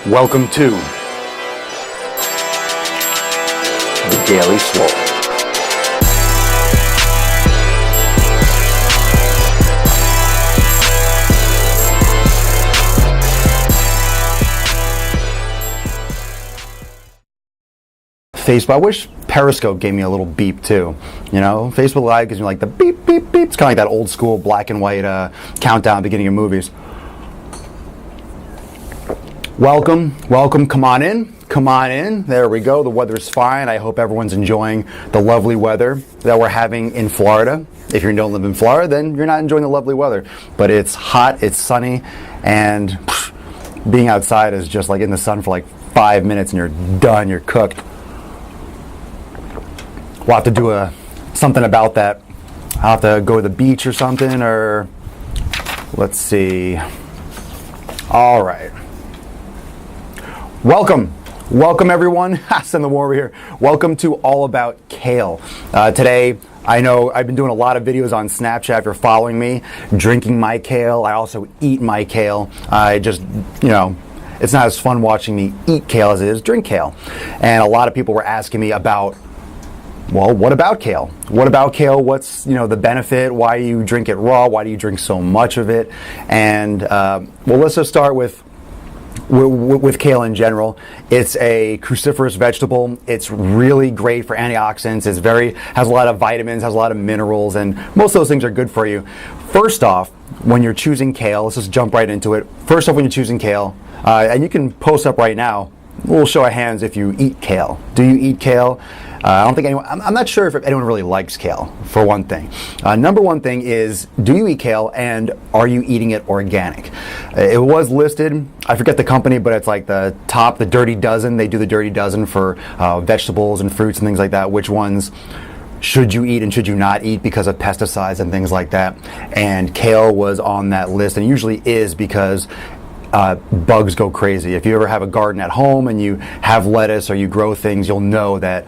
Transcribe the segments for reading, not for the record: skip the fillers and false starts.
Welcome to the Daily Swole. Facebook. I wish Periscope gave me a little beep too. You know, Facebook Live gives me like the beep, beep, beep. It's kind of like that old school black and white countdown beginning of movies. Welcome, come on in. There we go. The weather's fine. I hope everyone's enjoying the lovely weather that we're having in Florida. If you don't live in Florida, then you're not enjoying the lovely weather. But it's hot, it's sunny, and being outside is just like in the sun for like 5 minutes and you're done, you're cooked. We'll have to do something about that. I'll have to go to the beach or something, or let's see. All right. Welcome everyone. Send the war over here. Welcome to All About Kale. Today, I know I've been doing a lot of videos on Snapchat if you're following me, drinking my kale. I also eat my kale. I just, it's not as fun watching me eat kale as it is drink kale. And a lot of people were asking me about, well, what about kale? What about kale? What's, the benefit? Why do you drink it raw? Why do you drink so much of it? And, let's just start with kale in general. It's a cruciferous vegetable. It's really great for antioxidants. Has a lot of vitamins, has a lot of minerals, and most of those things are good for you. First off, when you're choosing kale, let's just jump right into it. First off, when you're choosing kale, and you can post up right now, we'll show of hands if you eat kale. Do you eat kale? I don't think anyone, I'm not sure if anyone really likes kale, for one thing. Number one thing is, do you eat kale and are you eating it organic? It was listed, I forget the company, but it's like the Dirty Dozen. They do the Dirty Dozen for vegetables and fruits and things like that. Which ones should you eat and should you not eat because of pesticides and things like that? And kale was on that list, and usually is because bugs go crazy. If you ever have a garden at home and you have lettuce or you grow things, you'll know that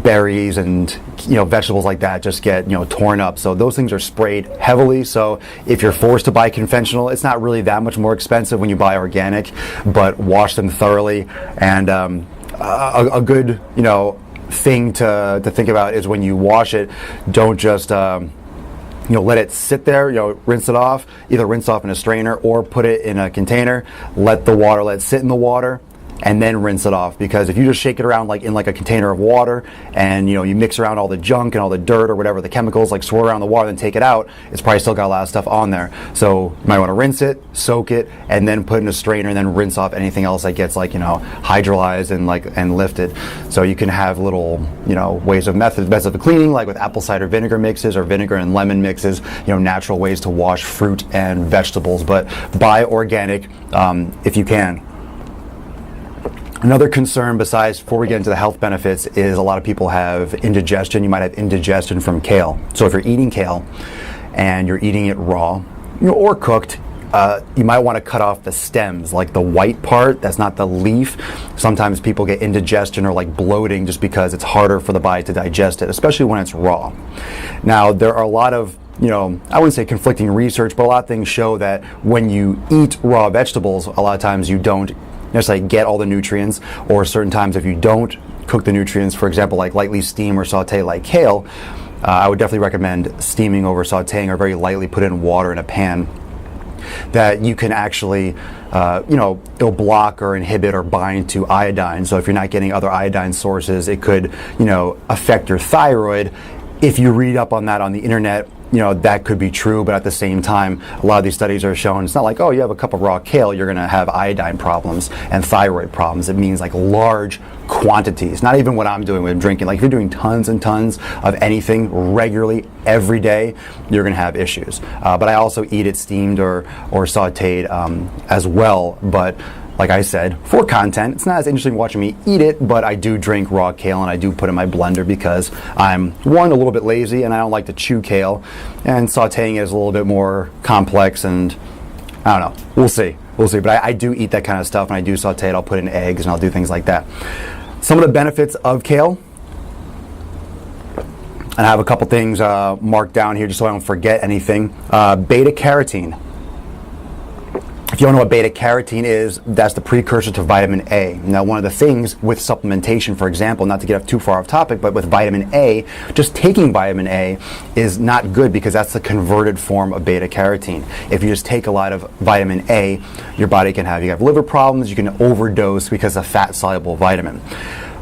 berries and vegetables like that just get torn up. So those things are sprayed heavily. So if you're forced to buy conventional, it's not really that much more expensive when you buy organic, but wash them thoroughly. And a good thing to think about is when you wash it, don't just let it sit there, rinse it off, either rinse off in a strainer or put it in a container, let it sit in the water, and then rinse it off. Because if you just shake it around like in a container of water and you mix around all the junk and all the dirt or whatever, the chemicals, like swirl around the water and take it out, it's probably still got a lot of stuff on there. So you might want to rinse it, soak it, and then put it in a strainer and then rinse off anything else that gets hydrolyzed and lifted. So you can have little methods of cleaning, like with apple cider vinegar mixes or vinegar and lemon mixes, natural ways to wash fruit and vegetables. But buy organic if you can. Another concern, before we get into the health benefits, is a lot of people have indigestion. You might have indigestion from kale. So if you're eating kale and you're eating it raw, or cooked, you might want to cut off the stems, like the white part. That's not the leaf. Sometimes people get indigestion or bloating just because it's harder for the body to digest it, especially when it's raw. Now, there are a lot of I wouldn't say conflicting research, but a lot of things show that when you eat raw vegetables, a lot of times you don't necessarily get all the nutrients, or certain times if you don't cook the nutrients, for example, like lightly steam or saute like kale, I would definitely recommend steaming over sauteing, or very lightly put in water in a pan, that you can actually, it'll block or inhibit or bind to iodine. So if you're not getting other iodine sources, it could, affect your thyroid. If you read up on that on the internet, that could be true, but at the same time, a lot of these studies are showing it's not like, oh, you have a cup of raw kale, you're going to have iodine problems and thyroid problems. It means large quantities, not even what I'm doing with drinking. If you're doing tons and tons of anything regularly every day, you're going to have issues. But I also eat it steamed or sauteed as well. But like I said, for content, it's not as interesting watching me eat it, but I do drink raw kale and I do put it in my blender because I'm, one, a little bit lazy and I don't like to chew kale, and sauteing is a little bit more complex, and I don't know, we'll see. But I do eat that kind of stuff, and I do saute it. I'll put in eggs and I'll do things like that. Some of the benefits of kale, and I have a couple things marked down here just so I don't forget anything. Beta carotene. If you don't know what beta carotene is, that's the precursor to vitamin A. Now, one of the things with supplementation, for example, not to get too far off topic, but with vitamin A, just taking vitamin A is not good because that's the converted form of beta carotene. If you just take a lot of vitamin A, your body can have, you have liver problems, you can overdose because of fat-soluble vitamin.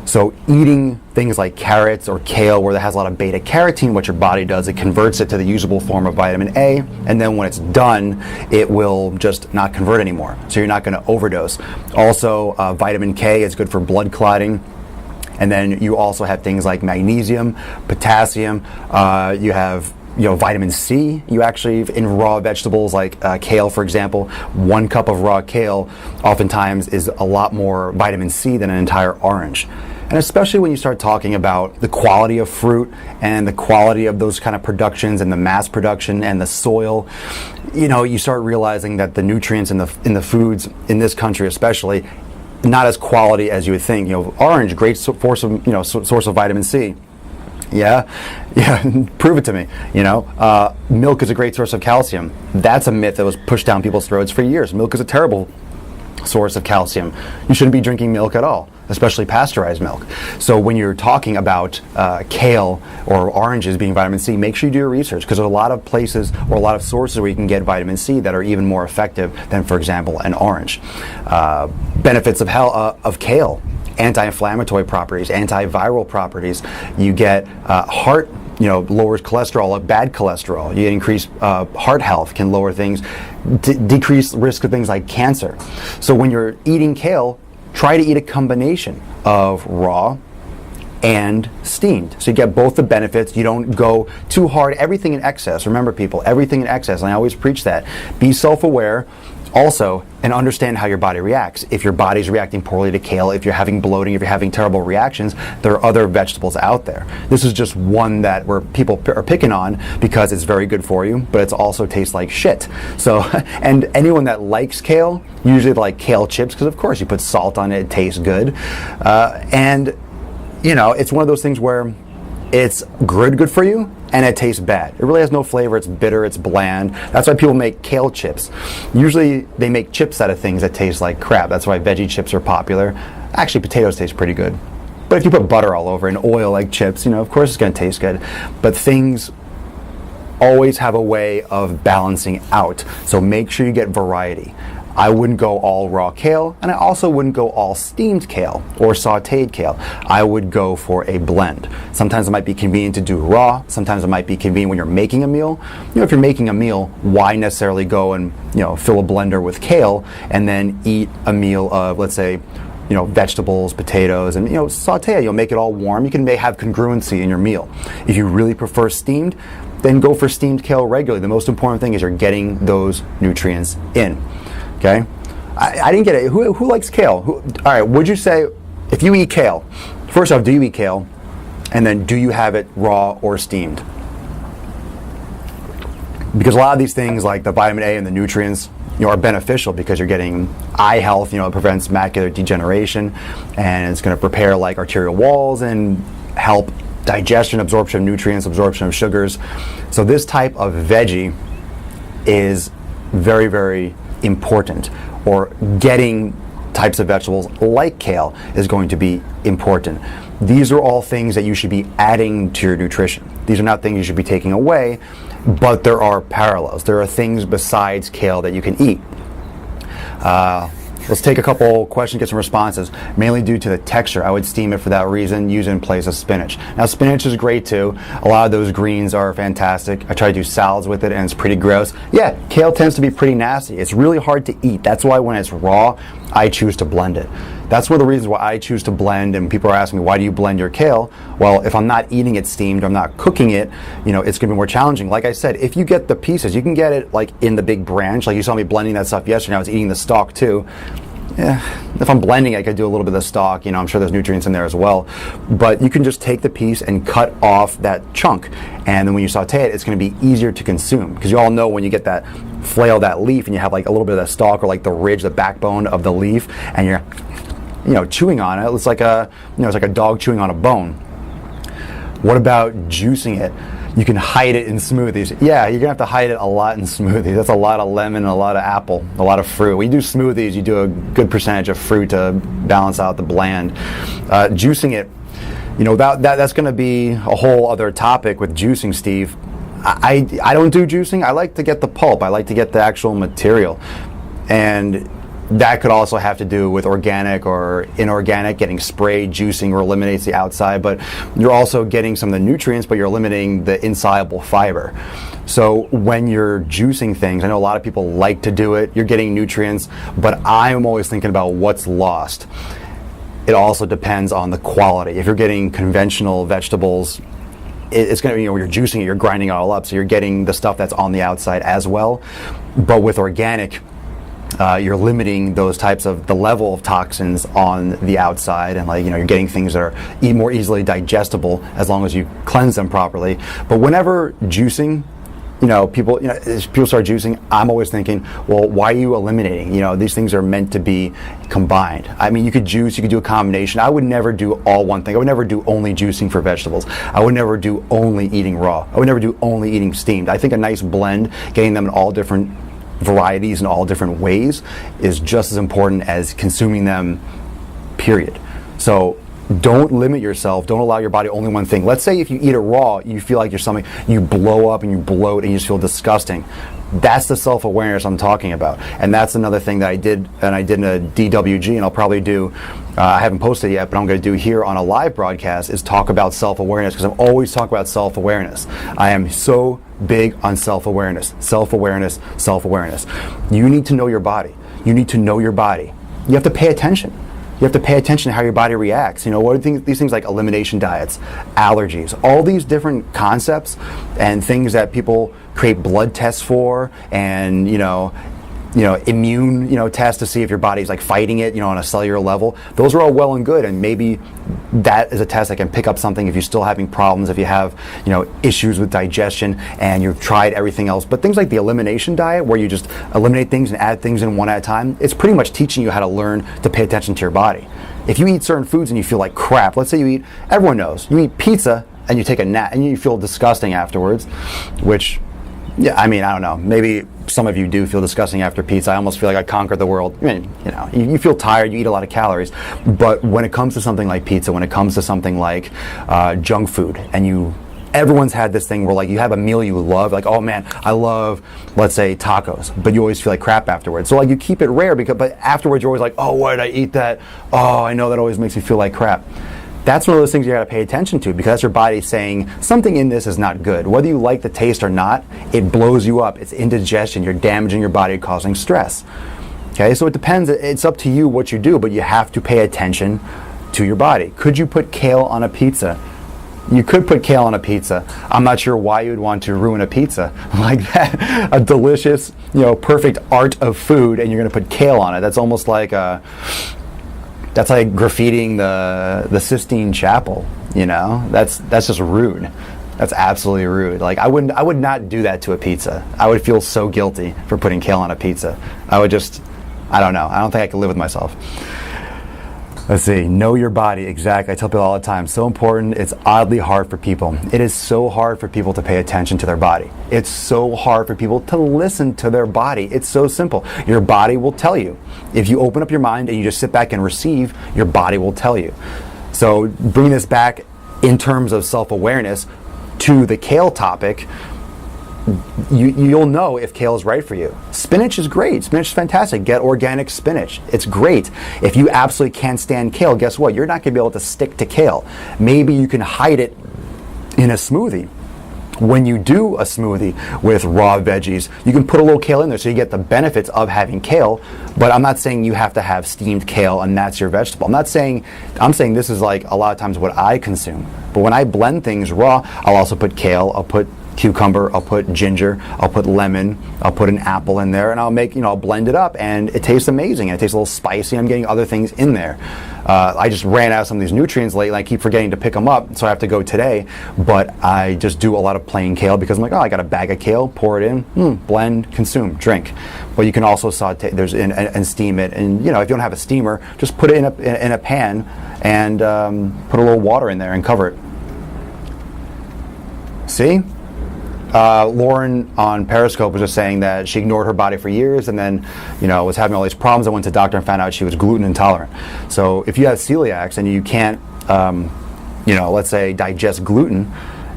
So eating things like carrots or kale where that has a lot of beta carotene, what your body does, it converts it to the usable form of vitamin A, and then when it's done, it will just not convert anymore. So you're not going to overdose. Also, vitamin K is good for blood clotting. And then you also have things like magnesium, potassium, you have vitamin C. You actually, in raw vegetables like kale, for example, 1 cup of raw kale oftentimes is a lot more vitamin C than an entire orange. And especially when you start talking about the quality of fruit and the quality of those kind of productions and the mass production and the soil, you start realizing that the nutrients in the foods in this country especially, not as quality as you would think. Orange, great source of vitamin C. Yeah, prove it to me. Milk is a great source of calcium. That's a myth that was pushed down people's throats for years. Milk is a terrible source of calcium. You shouldn't be drinking milk at all, especially pasteurized milk. So when you're talking about kale or oranges being vitamin C, make sure you do your research, because there's a lot of places or a lot of sources where you can get vitamin C that are even more effective than, for example, an orange. Benefits of kale: anti-inflammatory properties, antiviral properties. You get heart, lowers cholesterol, bad cholesterol. You get increased heart health, can lower things, decrease risk of things like cancer. So when you're eating kale, try to eat a combination of raw and steamed. So you get both the benefits. You don't go too hard. Everything in excess. Remember, people, everything in excess. And I always preach that. Be self-aware also, and understand how your body reacts. If your body's reacting poorly to kale, if you're having bloating, if you're having terrible reactions, there are other vegetables out there. This is just one that where people are picking on because it's very good for you, but it also tastes like shit. So, and anyone that likes kale, usually like kale chips, because of course you put salt on it, it tastes good. And it's one of those things where it's good for you, and it tastes bad. It really has no flavor. It's bitter. It's bland. That's why people make kale chips. Usually they make chips out of things that taste like crap. That's why veggie chips are popular. Actually, potatoes taste pretty good. But if you put butter all over and oil like chips, of course it's going to taste good. But things always have a way of balancing out. So make sure you get variety. I wouldn't go all raw kale, and I also wouldn't go all steamed kale or sauteed kale. I would go for a blend. Sometimes it might be convenient to do raw. Sometimes it might be convenient when you're making a meal. If you're making a meal, why necessarily go and fill a blender with kale and then eat a meal of, let's say, vegetables, potatoes, and saute it. You'll make it all warm. You can have congruency in your meal. If you really prefer steamed, then go for steamed kale regularly. The most important thing is you're getting those nutrients in. Okay, I didn't get it. Who likes kale? All right, would you say, if you eat kale, first off, do you eat kale? And then do you have it raw or steamed? Because a lot of these things like the vitamin A and the nutrients are beneficial because you're getting eye health, it prevents macular degeneration, and it's going to prepare like arterial walls and help digestion, absorption of nutrients, absorption of sugars. So this type of veggie is very, very important, or getting types of vegetables like kale is going to be important. These are all things that you should be adding to your nutrition. These are not things you should be taking away, but there are parallels. There are things besides kale that you can eat. Let's take a couple questions, get some responses. Mainly due to the texture, I would steam it for that reason, use it in place of spinach. Now spinach is great too. A lot of those greens are fantastic. I try to do salads with it and it's pretty gross. Yeah, kale tends to be pretty nasty. It's really hard to eat. That's why when it's raw, I choose to blend it. That's one of the reasons why I choose to blend, and people are asking me, why do you blend your kale? Well, if I'm not eating it steamed, I'm not cooking it, it's gonna be more challenging. Like I said, if you get the pieces, you can get it like in the big branch, like you saw me blending that stuff yesterday, I was eating the stalk too. Yeah, if I'm blending, I could do a little bit of the stalk, I'm sure there's nutrients in there as well. But you can just take the piece and cut off that chunk. And then when you saute it, it's gonna be easier to consume. Because you all know when you get that flail, that leaf, and you have like a little bit of the stalk or like the ridge, the backbone of the leaf, and you're chewing on it. It's like a, it's like a dog chewing on a bone. What about juicing it? You can hide it in smoothies. Yeah, you're gonna have to hide it a lot in smoothies. That's a lot of lemon, a lot of apple, a lot of fruit. When you do smoothies, you do a good percentage of fruit to balance out the bland. Juicing it, that's gonna be a whole other topic with juicing, Steve. I don't do juicing. I like to get the pulp. I like to get the actual material. And that could also have to do with organic or inorganic. Getting sprayed juicing or eliminates the outside, but you're also getting some of the nutrients, but you're eliminating the insoluble fiber. So when you're juicing things, I know a lot of people like to do it, you're getting nutrients, but I'm always thinking about what's lost. It also depends on the quality. If you're getting conventional vegetables, it's going to, when you're juicing it, you're grinding it all up, so you're getting the stuff that's on the outside as well. But with organic, you're limiting those types of the level of toxins on the outside, and you're getting things that are more easily digestible as long as you cleanse them properly. But whenever juicing, people start juicing, I'm always thinking, well, why are you eliminating? These things are meant to be combined. I mean, you could juice, you could do a combination. I would never do all one thing. I would never do only juicing for vegetables. I would never do only eating raw. I would never do only eating steamed. I think a nice blend, getting them in all different varieties in all different ways, is just as important as consuming them, period. So don't limit yourself. Don't allow your body only one thing. Let's say if you eat it raw, you feel like you blow up and you bloat and you just feel disgusting. That's the self-awareness I'm talking about. And that's another thing that I did in a DWG, and I'll probably do, I haven't posted it yet, but I'm going to do here on a live broadcast, is talk about self-awareness, because I'm always talking about self-awareness. I am so big on self-awareness, self-awareness, self-awareness. You need to know your body. You need to know your body. You have to pay attention. You have to pay attention to how your body reacts. What are these things like elimination diets, allergies, all these different concepts and things that people create blood tests for, and immune tests to see if your body's fighting it on a cellular level. Those are all well and good, and maybe that is a test that can pick up something if you're still having problems, if you have issues with digestion and you've tried everything else. But things like the elimination diet, where you just eliminate things and add things in one at a time, it's pretty much teaching you how to learn to pay attention to your body. If you eat certain foods and you feel like crap, let's say everyone knows, you eat pizza and you take a nap and you feel disgusting afterwards, which, yeah, I mean, I don't know, maybe some of you do feel disgusting after pizza. I almost feel like I conquered the world. I mean, you feel tired, you eat a lot of calories. But when it comes to something like pizza, when it comes to something like junk food, and everyone's had this thing where you have a meal you love, oh man, I love, let's say, tacos, but you always feel like crap afterwards. So you keep it rare, but afterwards you're always like, oh, why did I eat that? Oh, I know that always makes me feel like crap. That's one of those things you got to pay attention to, because that's your body saying something in this is not good. Whether you like the taste or not, it blows you up. It's indigestion. You're damaging your body, causing stress. Okay, so it depends. It's up to you what you do, but you have to pay attention to your body. Could you put kale on a pizza? You could put kale on a pizza. I'm not sure why you would want to ruin a pizza like that. A delicious, perfect art of food, and you're going to put kale on it. That's almost like that's like graffitiing the Sistine Chapel, That's just rude. That's absolutely rude. I would not do that to a pizza. I would feel so guilty for putting kale on a pizza. I don't know. I don't think I could live with myself. Let's see, know your body, exactly. I tell people all the time, so important. It's oddly hard for people. It is so hard for people to pay attention to their body. It's so hard for people to listen to their body. It's so simple. Your body will tell you. If you open up your mind and you just sit back and receive, your body will tell you. So bring this back in terms of self-awareness to the kale topic. You'll know if kale is right for you. Spinach is great. Spinach is fantastic. Get organic spinach. It's great. If you absolutely can't stand kale, guess what? You're not going to be able to stick to kale. Maybe you can hide it in a smoothie. When you do a smoothie with raw veggies, you can put a little kale in there so you get the benefits of having kale, but I'm not saying you have to have steamed kale and that's your vegetable. I'm saying this is a lot of times what I consume. But when I blend things raw, I'll also put kale, I'll put cucumber, I'll put ginger, I'll put lemon, I'll put an apple in there, and I'll blend it up, and it tastes amazing, and it tastes a little spicy, and I'm getting other things in there. I just ran out of some of these nutrients lately, I keep forgetting to pick them up, so I have to go today, but I just do a lot of plain kale, because I'm I got a bag of kale, pour it in, blend, consume, drink. But you can also saute, and steam it, and if you don't have a steamer, just put it in a pan, and put a little water in there and cover it. See? Lauren on Periscope was just saying that she ignored her body for years and then, was having all these problems. I went to the doctor and found out she was gluten intolerant. So if you have celiacs and you can't, let's say digest gluten,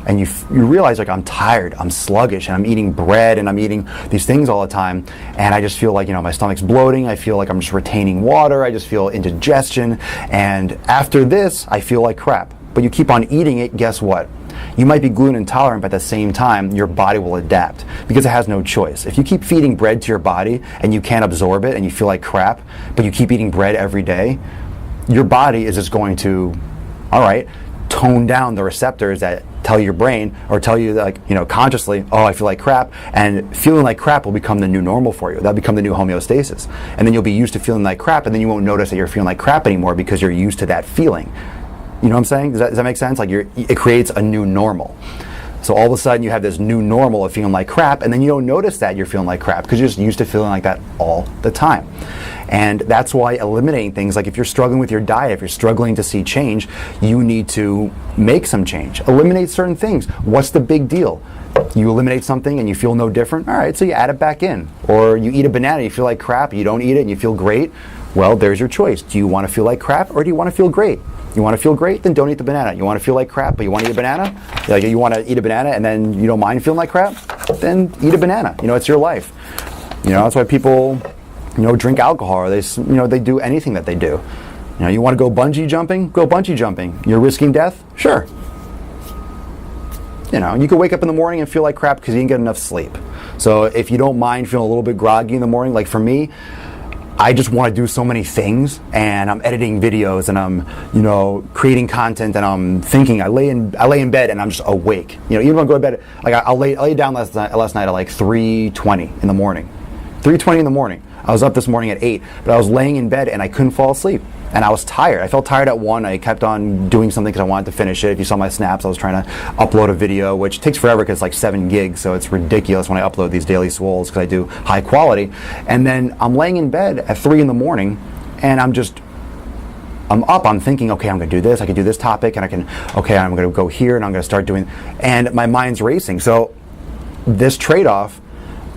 and you realize, like, I'm tired, I'm sluggish, and I'm eating bread, and I'm eating these things all the time, and I just feel like, my stomach's bloating, I feel like I'm just retaining water, I just feel indigestion, and after this, I feel like crap. But you keep on eating it, guess what? You might be gluten intolerant, but at the same time, your body will adapt because it has no choice. If you keep feeding bread to your body and you can't absorb it and you feel like crap, but you keep eating bread every day, your body is just going to, all right, tone down the receptors that tell your brain or tell you, like, consciously, oh, I feel like crap, and feeling like crap will become the new normal for you. That'll become the new homeostasis. And then you'll be used to feeling like crap, and then you won't notice that you're feeling like crap anymore because you're used to that feeling. You know what I'm saying? Does that make sense? Like, it creates a new normal. So all of a sudden you have this new normal of feeling like crap, and then you don't notice that you're feeling like crap because you're just used to feeling like that all the time. And that's why eliminating things, like if you're struggling with your diet, if you're struggling to see change, you need to make some change. Eliminate certain things. What's the big deal? You eliminate something and you feel no different? All right, so you add it back in. Or you eat a banana, you feel like crap, you don't eat it and you feel great. Well, there's your choice. Do you want to feel like crap or do you want to feel great? You want to feel great? Then don't eat the banana. You want to feel like crap, but you want to eat a banana? Like, you want to eat a banana and then you don't mind feeling like crap? Then eat a banana. It's your life. That's why people, drink alcohol, or they do anything that they do. You want to go bungee jumping? Go bungee jumping. You're risking death? Sure. You could wake up in the morning and feel like crap because you didn't get enough sleep. So if you don't mind feeling a little bit groggy in the morning, like for me, I just want to do so many things, and I'm editing videos, and I'm, creating content, and I'm thinking. I lay in bed, and I'm just awake. Even when I go to bed, like I lay down last night at like 3:20 in the morning. 3:20 in the morning. I was up this morning at 8, but I was laying in bed and I couldn't fall asleep. And I was tired. I felt tired at 1. I kept on doing something because I wanted to finish it. If you saw my snaps, I was trying to upload a video, which takes forever because it's like 7 gigs, so it's ridiculous when I upload these daily swoles because I do high quality. And then I'm laying in bed at 3 in the morning, and I'm up, I'm thinking, okay, I'm going to do this, I can do this topic, and I'm going to go here, and I'm going to start doing, and my mind's racing. So this trade-off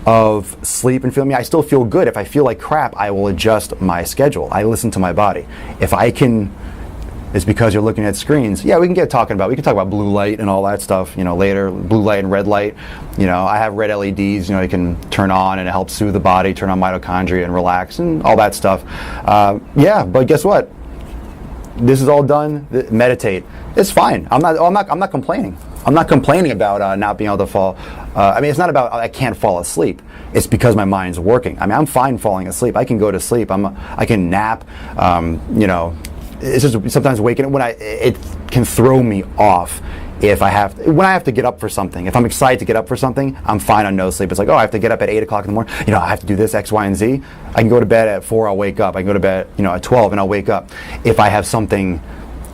of sleep and feeling, I still feel good. If I feel like crap, I will adjust my schedule. I listen to my body. If I can, it's because you're looking at screens. Yeah, we can talk about blue light and all that stuff, later, blue light and red light. I have red LEDs, you can turn on and it helps soothe the body, turn on mitochondria and relax and all that stuff. But guess what? This is all done. Meditate. It's fine. I'm not complaining. I'm not complaining about not being able to fall. It's not about I can't fall asleep. It's because my mind's working. I'm fine falling asleep. I can go to sleep. I can nap. It's just sometimes waking up it can throw me off when I have to get up for something. If I'm excited to get up for something, I'm fine on no sleep. It's like, oh, I have to get up at 8 o'clock in the morning. I have to do this X, Y, and Z. I can go to bed at 4. I'll wake up. I can go to bed, at 12, and I'll wake up. If I have something,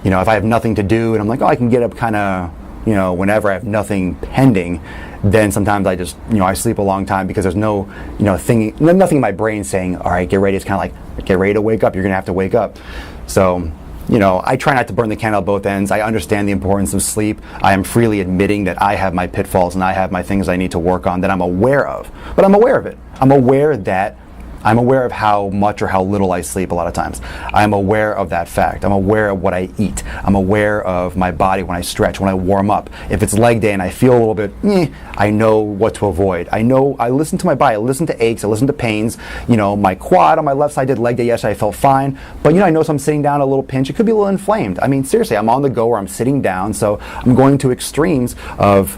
if I have nothing to do, and I'm like, oh, I can get up kind of. Whenever I have nothing pending, then sometimes I just, I sleep a long time because there's no, nothing in my brain saying, all right, get ready. It's kind of like, get ready to wake up. You're going to have to wake up. So, I try not to burn the candle at both ends. I understand the importance of sleep. I am freely admitting that I have my pitfalls and I have my things I need to work on that I'm aware of. But I'm aware of it. I'm aware of how much or how little I sleep a lot of times. I'm aware of that fact. I'm aware of what I eat. I'm aware of my body when I stretch, when I warm up. If it's leg day and I feel a little bit, I know what to avoid. I listen to my body. I listen to aches. I listen to pains. My quad on my left side did leg day yesterday. I felt fine. But I know if I'm sitting down a little pinch, it could be a little inflamed. Seriously, I'm on the go or I'm sitting down. So I'm going to extremes of,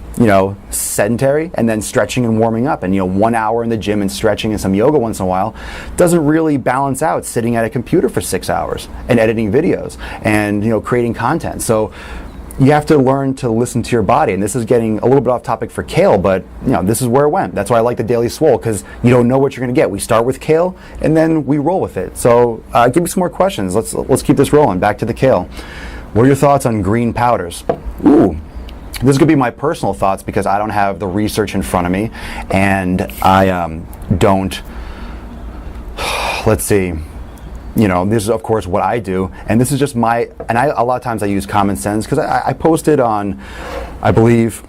sedentary and then stretching and warming up. And, 1 hour in the gym and stretching and some yoga once in a while doesn't really balance out sitting at a computer for 6 hours and editing videos and creating content. So you have to learn to listen to your body, and this is getting a little bit off topic for Kale, but this is where it went. That's why I like the Daily Swole, because you don't know what you're going to get. We start with Kale and then we roll with it. So give me some more questions. Let's keep this rolling. Back to the Kale. What are your thoughts on green powders? Ooh. This could be my personal thoughts because I don't have the research in front of me, and I don't. Let's see. This is of course what I do, and this is just a lot of times I use common sense because I posted on, I believe,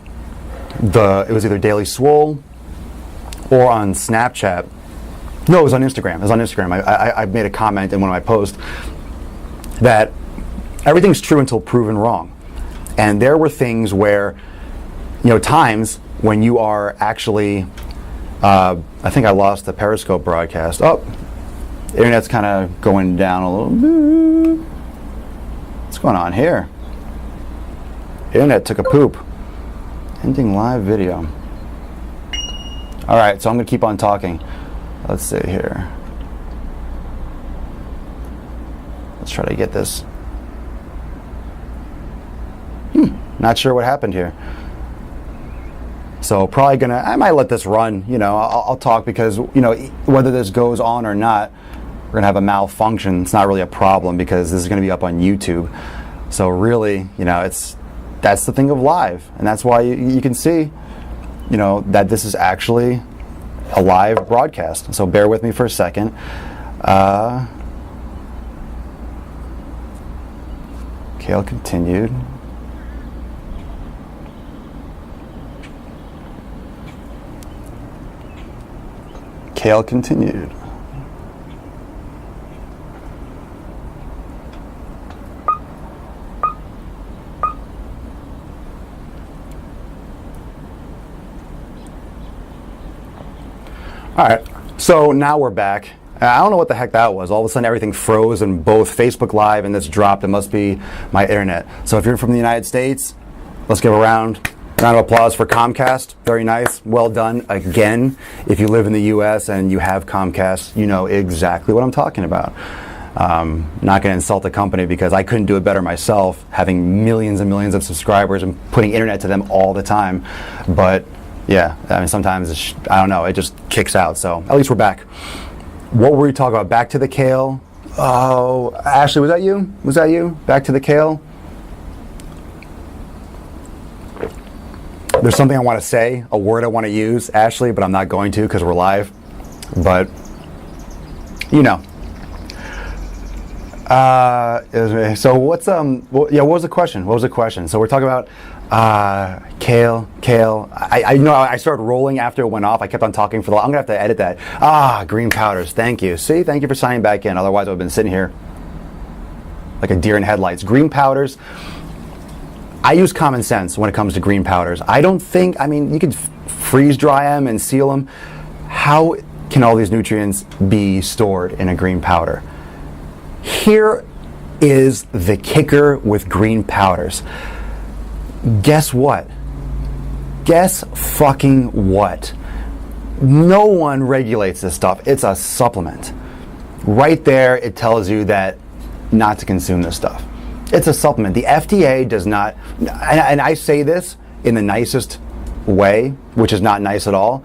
it was either Daily Swole or on Snapchat. No, it was on Instagram. It was on Instagram. I made a comment in one of my posts that everything's true until proven wrong. And there were things where, times when you are actually, I think I lost the Periscope broadcast. Oh, internet's kind of going down a little bit. What's going on here? Internet took a poop. Ending live video. All right, so I'm going to keep on talking. Let's see here. Let's try to get this. Not sure what happened here. So probably I might let this run. I'll talk because, whether this goes on or not, we're going to have a malfunction. It's not really a problem because this is going to be up on YouTube. So really, that's the thing of live. And that's why you can see, that this is actually a live broadcast. So bear with me for a second. Kale continued. Kale continued. All right, so now we're back. I don't know what the heck that was. All of a sudden everything froze in both Facebook Live and this dropped. It must be my internet. So if you're from the United States, let's give a round of applause for Comcast. Very nice. Well done. Again, if you live in the US and you have Comcast, you know exactly what I'm talking about. Not going to insult the company because I couldn't do it better myself, having millions and millions of subscribers and putting internet to them all the time. But yeah, sometimes I don't know, it just kicks out. So at least we're back. What were we talking about? Back to the kale. Oh, Ashley, was that you? Was that you? Back to the kale. There's something I want to say, a word I want to use, Ashley, but I'm not going to because we're live. But so what was the question? What was the question? So we're talking about kale. I started rolling after it went off. I kept on talking I'm gonna have to edit that. Green powders. Thank you. See, thank you for signing back in. Otherwise, I would have been sitting here like a deer in headlights. Green powders. I use common sense when it comes to green powders. You can freeze dry them and seal them. How can all these nutrients be stored in a green powder? Here is the kicker with green powders. Guess what? Guess fucking what? No one regulates this stuff. It's a supplement. Right there, it tells you that not to consume this stuff. It's a supplement. The FDA does not, and I say this in the nicest way, which is not nice at all.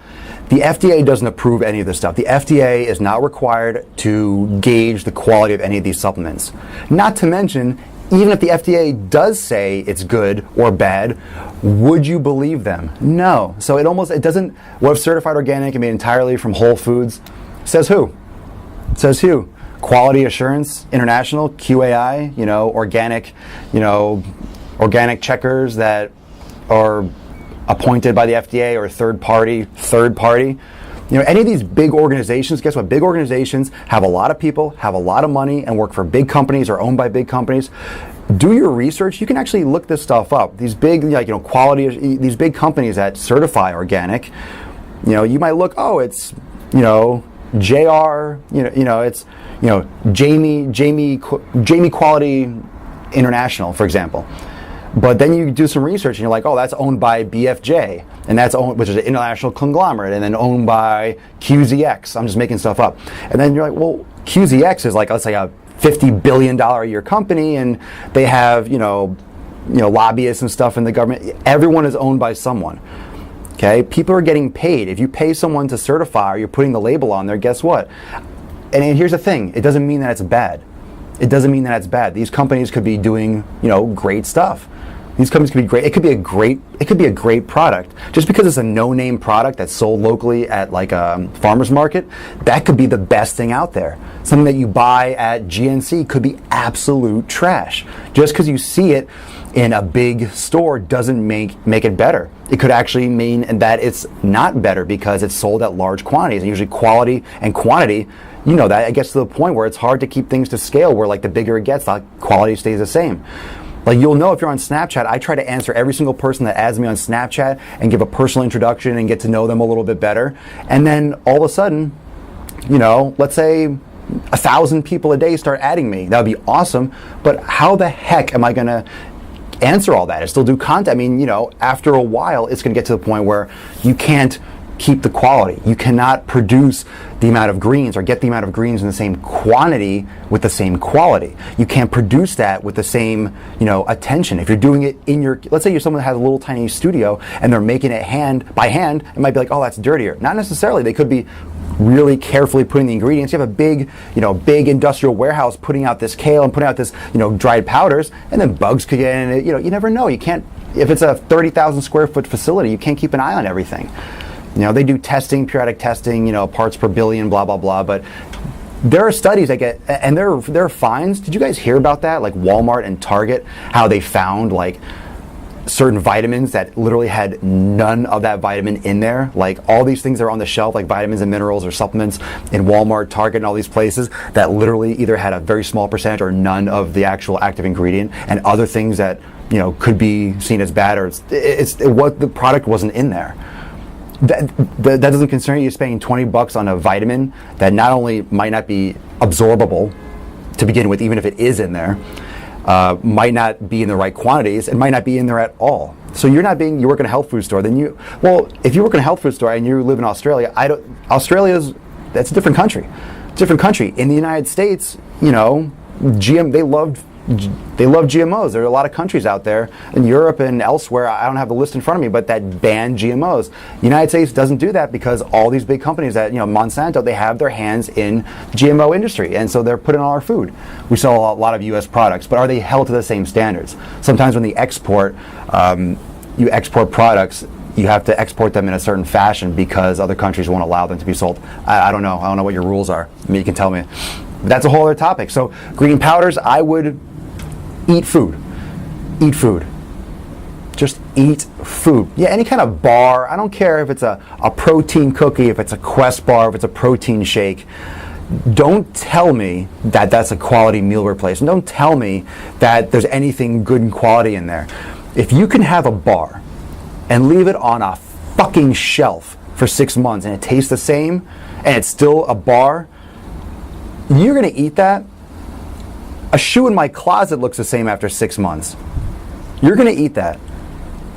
The FDA doesn't approve any of this stuff. The FDA is not required to gauge the quality of any of these supplements. Not to mention, even if the FDA does say it's good or bad, would you believe them? No. So it doesn't, what if certified organic and made entirely from whole foods? Says who? Says who? Quality Assurance International, QAI, organic checkers that are appointed by the FDA or third party. Any of these big organizations, guess what? Big organizations have a lot of people, have a lot of money, and work for big companies or owned by big companies. Do your research. You can actually look this stuff up. These big, these big companies that certify organic, you might look, it's, JR, it's, Jamie Quality International, for example. But then you do some research and you're like, that's owned by BFJ, and that's owned, which is an international conglomerate, and then owned by QZX. I'm just making stuff up. And then you're like, well, QZX is like, let's say a $50 billion a year company, and they have, lobbyists and stuff in the government. Everyone is owned by someone. Okay, people are getting paid. If you pay someone to certify or you're putting the label on there, guess what? And here's the thing, it doesn't mean that it's bad. It doesn't mean that it's bad. These companies could be doing, great stuff. These companies could be great. It could be a great product. Just because it's a no-name product that's sold locally at like a farmer's market, that could be the best thing out there. Something that you buy at GNC could be absolute trash. Just because you see it in a big store doesn't make it better. It could actually mean that it's not better because it's sold at large quantities. And usually quality and quantity, you know that, it gets to the point where it's hard to keep things to scale, where like the bigger it gets, the quality stays the same. Like, you'll know if you're on Snapchat, I try to answer every single person that adds me on Snapchat and give a personal introduction and get to know them a little bit better. And then all of a sudden, you know, let's say 1,000 people a day start adding me. That would be awesome. But how the heck am I going to answer all that and still do content? I mean, you know, after a while, it's going to get to the point where you can't keep the quality. You cannot produce the amount of greens or get the amount of greens in the same quantity with the same quality. You can't produce that with the same, you know, attention. If you're doing it in your, let's say you're someone that has a little tiny studio and they're making it by hand, it might be like, oh, that's dirtier. Not necessarily. They could be really carefully putting the ingredients. You have a big industrial warehouse putting out this kale and putting out this, you know, dried powders, and then bugs could get in it. You know, you never know. You can't, if it's a 30,000 square foot facility, you can't keep an eye on everything. You know, they do testing, periodic testing, you know, parts per billion, blah, blah, blah. But there are studies that get, and there are fines. Did you guys hear about that? Like Walmart and Target, how they found like certain vitamins that literally had none of that vitamin in there. Like all these things that are on the shelf, like vitamins and minerals or supplements in Walmart, Target, and all these places that literally either had a very small percentage or none of the actual active ingredient, and other things that, you know, could be seen as bad, or what the product wasn't in there. That doesn't concern you spending $20 on a vitamin that not only might not be absorbable to begin with, even if it is in there, might not be in the right quantities, and might not be in there at all. So you work in a health food store, then if you work in a health food store and you live in Australia, that's a different country. It's a different country. In the United States, you know, they love GMOs. There are a lot of countries out there in Europe and elsewhere, I don't have the list in front of me, but that ban GMOs. The United States doesn't do that because all these big companies that, you know, Monsanto, they have their hands in GMO industry, and so they're putting on our food. We sell a lot of US products, but are they held to the same standards? Sometimes when you export products, you have to export them in a certain fashion because other countries won't allow them to be sold. I don't know. I don't know what your rules are. I mean, you can tell me. But that's a whole other topic. So green powders, I would eat food. Eat food. Just eat food. Yeah, any kind of bar. I don't care if it's a protein cookie, if it's a Quest bar, if it's a protein shake. Don't tell me that that's a quality meal replacement. Don't tell me that there's anything good and quality in there. If you can have a bar and leave it on a fucking shelf for 6 months and it tastes the same and it's still a bar, you're going to eat that. A shoe in my closet looks the same after 6 months. You're going to eat that.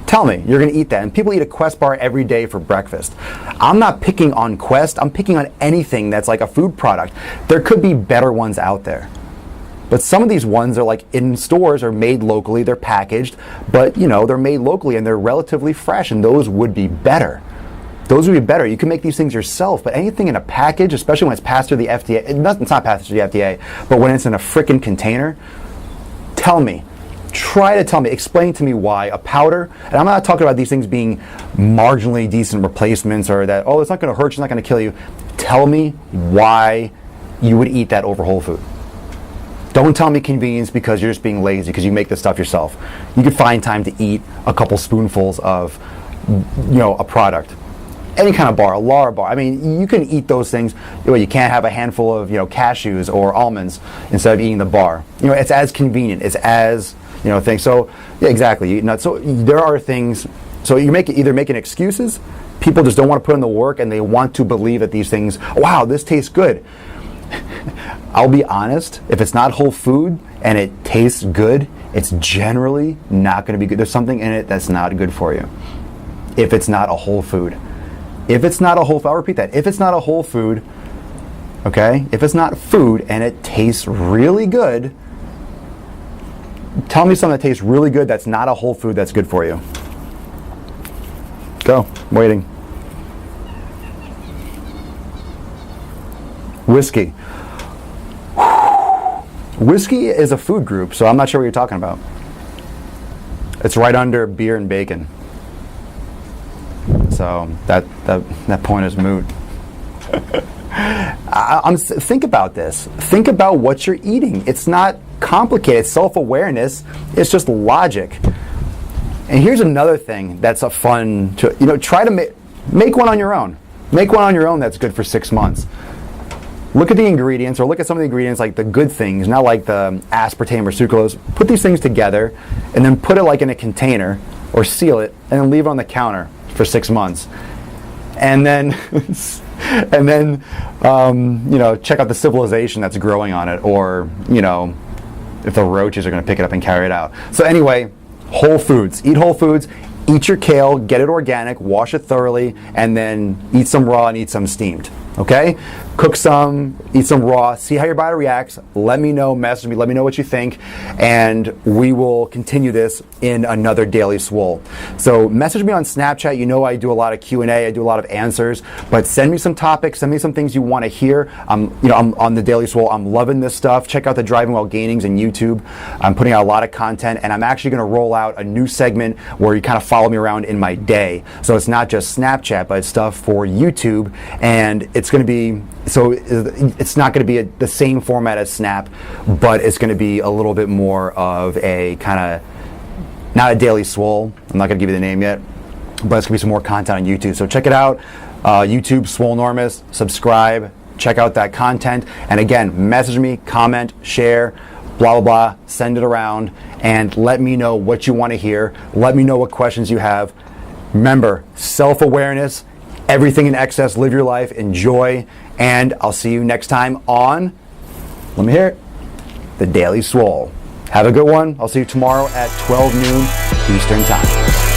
Tell me, you're going to eat that. And people eat a Quest bar every day for breakfast. I'm not picking on Quest. I'm picking on anything that's like a food product. There could be better ones out there. But some of these ones are like in stores, are made locally, they're packaged, but you know, they're made locally and they're relatively fresh, and those would be better. Those would be better. You can make these things yourself, but anything in a package, especially when it's passed through the FDA, it's not passed through the FDA, but when it's in a frickin' container, try to tell me, explain to me why a powder, and I'm not talking about these things being marginally decent replacements or that, oh, it's not going to hurt you, it's not going to kill you. Tell me why you would eat that over whole food. Don't tell me convenience because you're just being lazy because you make this stuff yourself. You could find time to eat a couple spoonfuls of, you know, a product. Any kind of bar, a Lara bar. I mean, you can eat those things. You can't have a handful of, you know, cashews or almonds instead of eating the bar. You know, it's as convenient. It's as, you know, things. So, yeah, exactly. So there are things. So you either making excuses. People just don't want to put in the work, and they want to believe that these things. Wow, this tastes good. I'll be honest. If it's not whole food and it tastes good, it's generally not going to be good. There's something in it that's not good for you. If it's not a whole food. If it's not a whole food, I'll repeat that. If it's not a whole food, okay? If it's not food and it tastes really good, tell me something that tastes really good that's not a whole food that's good for you. Go. I'm waiting. Whiskey. Whiskey is a food group, so I'm not sure what you're talking about. It's right under beer and bacon. So that point is moot. Think about this. Think about what you're eating. It's not complicated. Self-awareness. It's just logic. And here's another thing that's a fun to, try to make one on your own. Make one on your own that's good for 6 months. Look at the ingredients, or look at some of the ingredients, like the good things, not like the aspartame or sucralose. Put these things together and then put it like in a container or seal it and then leave it on the counter for 6 months. And then check out the civilization that's growing on it, or if the roaches are going to pick it up and carry it out. So anyway, whole foods. Eat whole foods. Eat your kale, get it organic, wash it thoroughly, and then eat some raw and eat some steamed. Okay? Cook some, eat some raw, see how your body reacts. Let me know, message me, let me know what you think, and we will continue this in another Daily Swole. So message me on Snapchat. I do a lot of Q&A, I do a lot of answers, but send me some topics, send me some things you want to hear. I'm on the Daily Swole. I'm loving this stuff. Check out the Driving While Gainings and YouTube. I'm putting out a lot of content, and I'm actually going to roll out a new segment where you kind of follow me around in my day. So it's not just Snapchat, but it's stuff for YouTube, and it's going to be, so it's not going to be the same format as Snap, but it's going to be a little bit more of a kind of, not a Daily Swole. I'm not going to give you the name yet, but it's going to be some more content on YouTube. So check it out. YouTube, Swolenormous, subscribe, check out that content. And again, message me, comment, share, blah, blah, blah, send it around, and let me know what you want to hear. Let me know what questions you have. Remember, self-awareness, everything in excess, live your life, enjoy, and I'll see you next time on, let me hear it, the Daily Swole. Have a good one. I'll see you tomorrow at 12 noon Eastern Time.